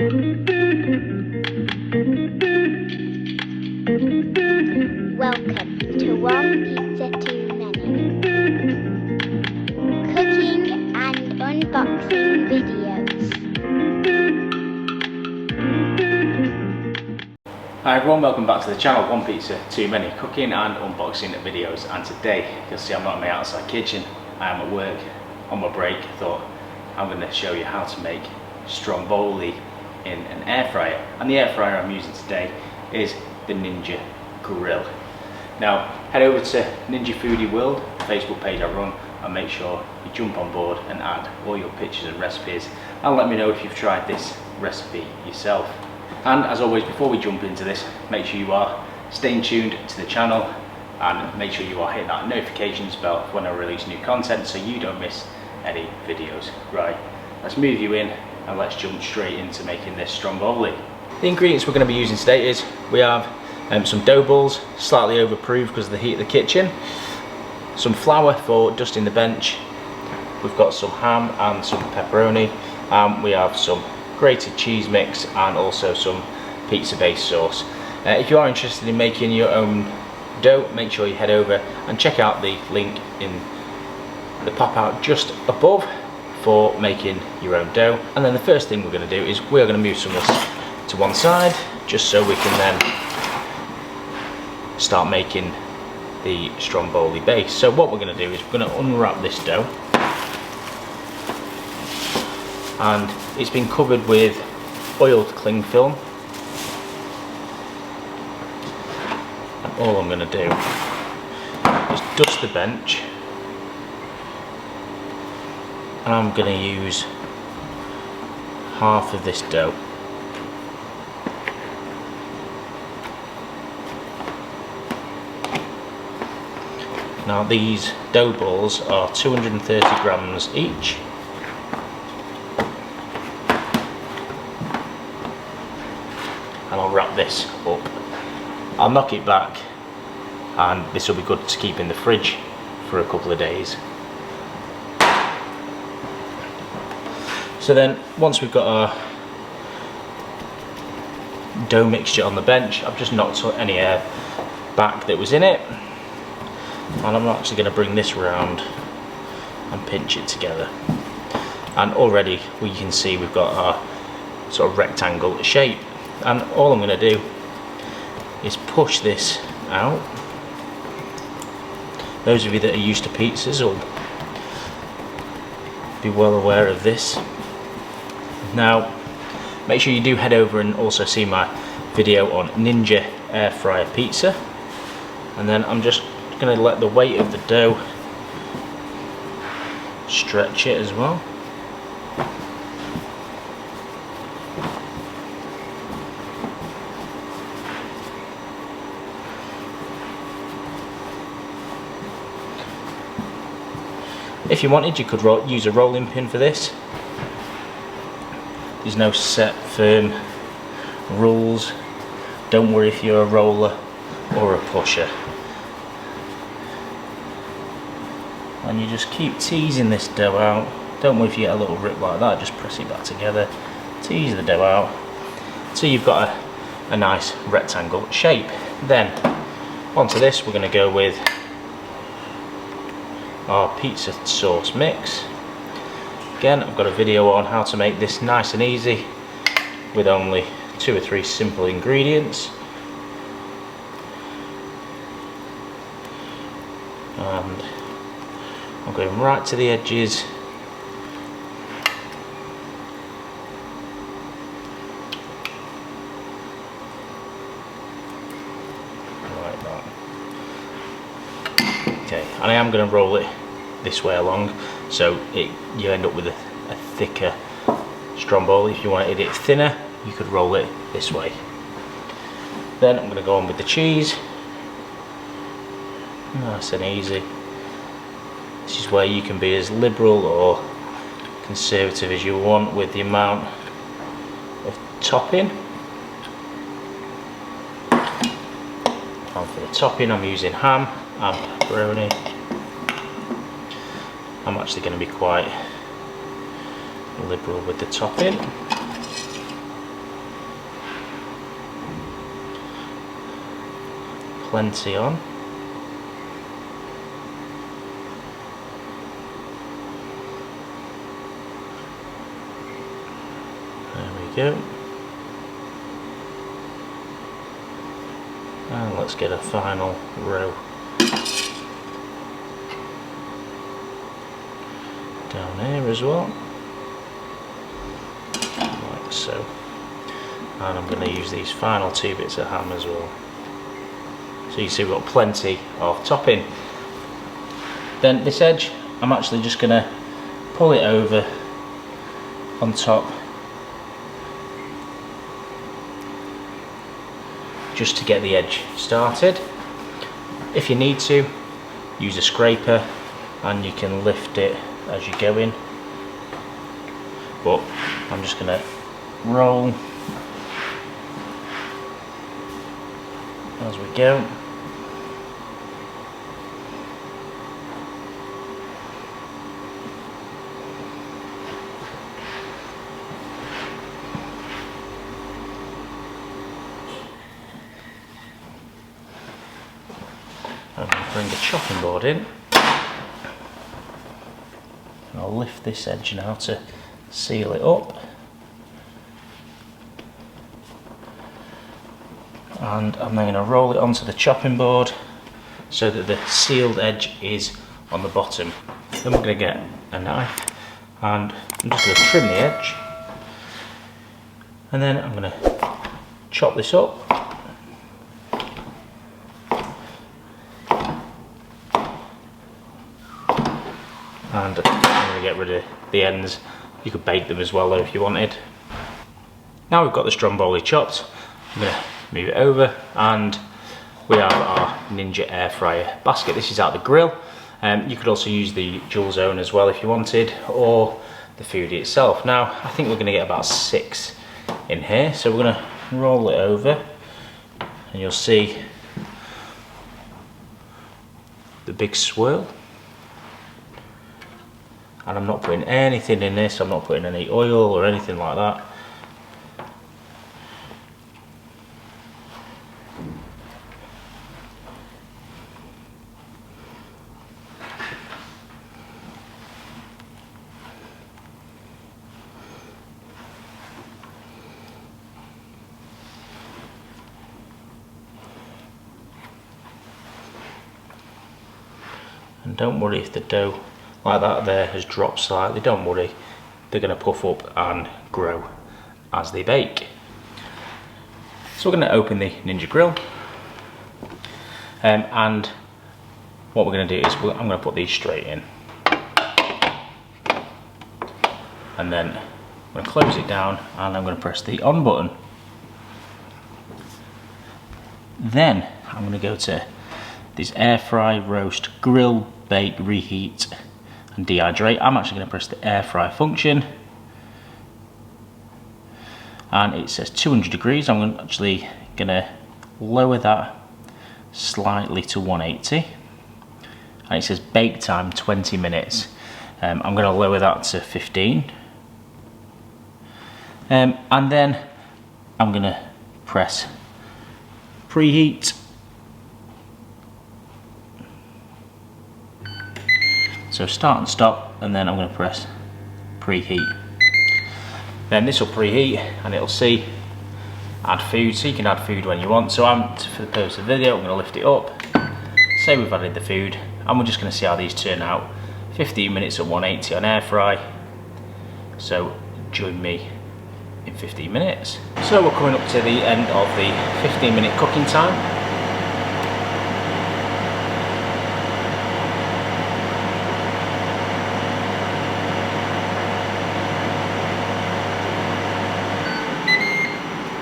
Welcome to One Pizza Too Many cooking and unboxing videos. Hi everyone, welcome back to the channel One Pizza Too Many cooking and unboxing videos. And today you'll see I'm not in my outside kitchen, I am at work on my break. I thought I'm going to show you how to make stromboli in an air fryer, and the air fryer I'm using today is the Ninja Grill. Now head over to Ninja Foodie World, Facebook page I run, and make sure you jump on board and add all your pictures and recipes, and let me know if you've tried this recipe yourself. And as always, before we jump into this, make sure you are staying tuned to the channel and make sure you are hitting that notifications bell when I release new content so you don't miss any videos. Right, let's move you in and let's jump straight into making this stromboli. The ingredients we're going to be using today is we have some dough balls, slightly overproofed because of the heat of the kitchen, some flour for dusting the bench, we've got some ham and some pepperoni, we have some grated cheese mix and also some pizza base sauce. If you are interested in making your own dough, make sure you head over and check out the link in the pop out just above for making your own dough. And then the first thing we're going to do is we're going to move some of this to one side just so we can then start making the stromboli base. So what we're going to do is we're going to unwrap this dough, and it's been covered with oiled cling film. And all I'm going to do is dust the bench, and I'm going to use half of this dough. Now these dough balls are 230 grams each. And I'll wrap this up. I'll knock it back, and this will be good to keep in the fridge for a couple of days. So then once we've got our dough mixture on the bench, I've just knocked any air back that was in it, and I'm actually going to bring this round and pinch it together. And already we can see we've got our sort of rectangle shape, and all I'm going to do is push this out. Those of you that are used to pizzas will be well aware of this. Now make sure you do head over and also see my video on Ninja air fryer pizza, and then I'm just going to let the weight of the dough stretch it as well. If you wanted, you could use a rolling pin for this. There's no set firm rules. Don't worry if you're a roller or a pusher. And you just keep teasing this dough out. Don't worry if you get a little rip like that, just press it back together. Tease the dough out so you've got a nice rectangle shape. Then onto this we're going to go with our pizza sauce mix. Again, I've got a video on how to make this nice and easy with only 2 or 3 simple ingredients. And I'm going right to the edges. Like that. Okay, and I am going to roll it this way along so you end up with a thicker stromboli. If you wanted it thinner, you could roll it this way. Then I'm going to go on with the cheese. Nice and easy. This is where you can be as liberal or conservative as you want with the amount of topping. And for the topping I'm using ham and pepperoni. I'm actually going to be quite liberal with the topping. plenty on. There we go. And let's get a final row down here as well, like so. And I'm going to use these final 2 bits of ham as well. So you see we've got plenty of topping. Then this edge, I'm actually just going to pull it over on top, just to get the edge started. If you need to, use a scraper and you can lift it as you go in. But I'm just going to roll as we go. I'm going to bring a chopping board in, and I'll lift this edge now to seal it up. And I'm then going to roll it onto the chopping board so that the sealed edge is on the bottom. Then we're going to get a knife and I'm just going to trim the edge, and then I'm going to chop this up. And I'm going to get rid of the ends. You could bake them as well though if you wanted. Now we've got the stromboli chopped, I'm going to move it over, and we have our Ninja air fryer basket. This is out the grill. You could also use the dual zone as well if you wanted, or the foodie itself. Now I think we're going to get about 6 in here, so we're going to roll it over and you'll see the big swirl. And I'm not putting anything in this, I'm not putting any oil or anything like that. And don't worry if the dough like that there has dropped slightly, don't worry, they're going to puff up and grow as they bake. So we're going to open the Ninja grill, and what we're going to do is I'm going to put these straight in, and then I'm going to close it down and I'm going to press the on button. Then I'm going to go to this air fry, roast, grill, bake, reheat and dehydrate. I'm actually going to press the air fry function, and it says 200 degrees. I'm actually going to lower that slightly to 180, and it says bake time 20 minutes. I'm going to lower that to 15, and then I'm going to press preheat. So start and stop, and then I'm going to press preheat. Then this will preheat and it'll see add food, so you can add food when you want. So for the purpose of the video, I'm going to lift it up, say we've added the food, and we're just going to see how these turn out. 15 minutes at 180 on air fry. So join me in 15 minutes. So we're coming up to the end of the 15-minute cooking time.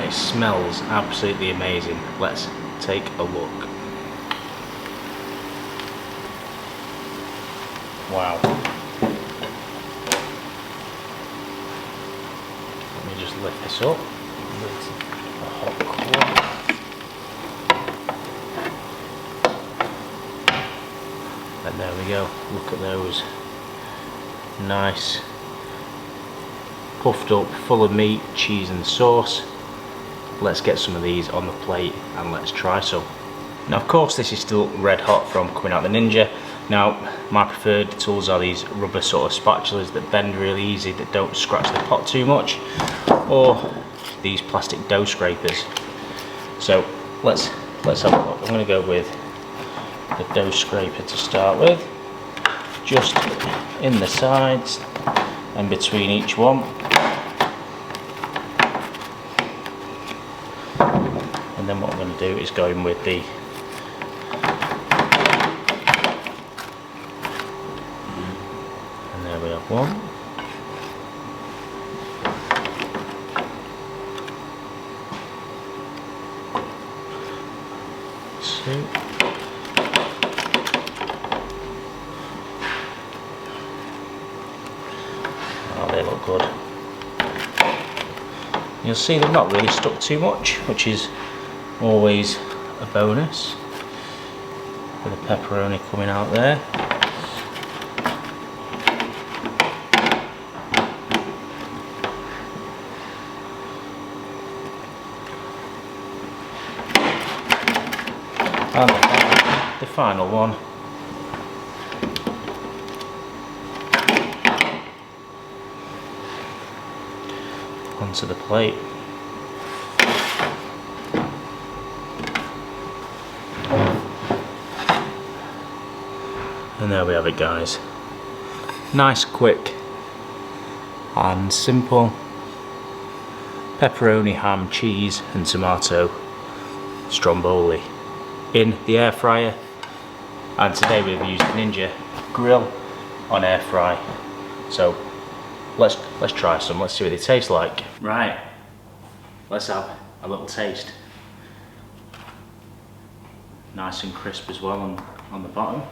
It smells absolutely amazing. Let's take a look. Wow. Let me just lift this up with a hot cloth. And there we go. Look at those. Nice. Puffed up, full of meat, cheese and sauce. Let's get some of these on the plate and let's try some. Now of course this is still red hot from coming out the Ninja. Now my preferred tools are these rubber sort of spatulas that bend really easy, that don't scratch the pot too much, or these plastic dough scrapers. So let's have a look. I'm going to go with the dough scraper to start with, just in the sides and between each one. And then what I'm going to do is go in with the we have one. Two. Oh, they look good. You'll see they've not really stuck too much, which is always a bonus. With the pepperoni coming out there. And the final one. Onto the plate. And there we have it, guys. Nice, quick and simple pepperoni, ham, cheese and tomato stromboli in the air fryer. And today we've used the Ninja grill on air fry. So let's try some. Let's see what they taste like. Right, let's have a little taste. Nice and crisp as well on the bottom.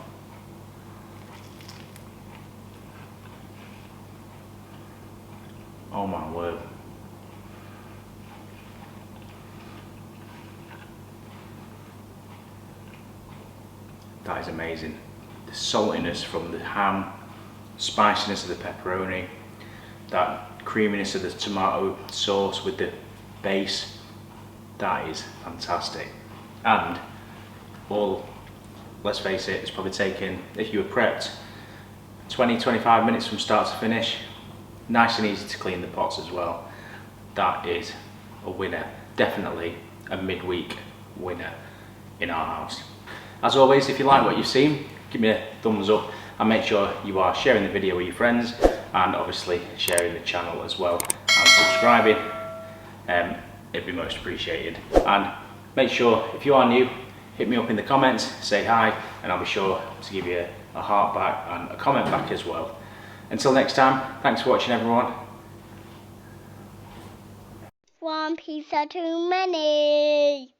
Oh my word. That is amazing. The saltiness from the ham, spiciness of the pepperoni, that creaminess of the tomato sauce with the base, that is fantastic. And let's face it, it's probably taken, if you were prepped, 20-25 minutes from start to finish. Nice and easy to clean the pots as well. That is a winner. Definitely a midweek winner in our house. As always, if you like what you've seen, give me a thumbs up and make sure you are sharing the video with your friends and obviously sharing the channel as well and subscribing. It'd be most appreciated. And make sure, if you are new, hit me up in the comments, say hi, and I'll be sure to give you a heart back and a comment back as well. Until next time, thanks for watching everyone. One pizza too many.